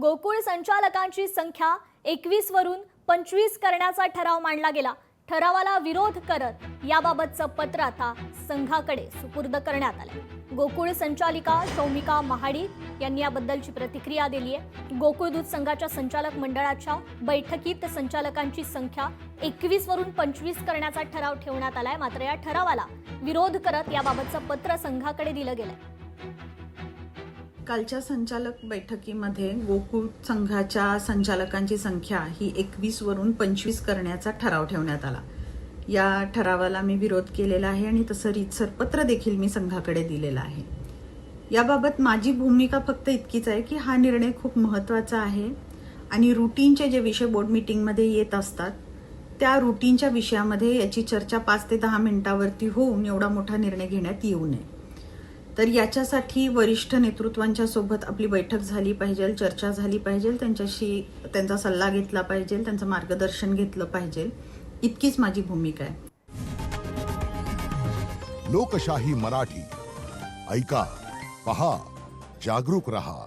गोकुळ संचालकांची संख्या 21 वरून 25 करण्याचा ठराव मांडला गेला। ठरावाला विरोध करत याबाबतचं पत्र आता संघाकडे सुपूर्द करण्यात आले। गोकुळ संचालिका शौमिका महाडिक यांनी याबद्दलची प्रतिक्रिया दिली आहे। गोकुळ दूध संघाच्या संचालक मंडळाच्या बैठकीत संचालकांची संख्या 21 वरून 25 करण्याचा ठराव ठेवण्यात आलाय। मात्र या ठरावाला विरोध करत याबाबतचं पत्र संघाकडे दिलं गेलंय। कालच्या संचालक बैठकीमध्ये गोकुळ संघाच्या संचालकांची संख्या ही 21 वरून 25 करण्याचा ठराव ठेवण्यात आला। या ठरावाला मी विरोध केलेला आहे आणि तसं रीतसर पत्र देखील मी संघाकडे दिलेला आहे। याबाबत माझी भूमिका फक्त इतकीच आहे की हा निर्णय खूप महत्त्वाचा आहे आणि रूटीनचे जे विषय बोर्ड मीटिंगमध्ये येत असतात त्या रूटीनच्या विषयामध्ये याची चर्चा 5 ते 10 मिनिटांवरती होऊन एवढा मोठा निर्णय घेण्यात येऊ नये। तर याच्यासाठी वरिष्ठ नेतृत्वांच्या सोबत आपली बैठक झाली पाहिजे, चर्चा झाली पाहिजे, त्यांच्याशी त्यांचा सल्ला घेतला पाहिजे, त्यांचं मार्गदर्शन घेतलं पाहिजे, इतकीच माझी भूमिका आहे। लोकशाही मराठी ऐका, पहा, जागरूक रहा।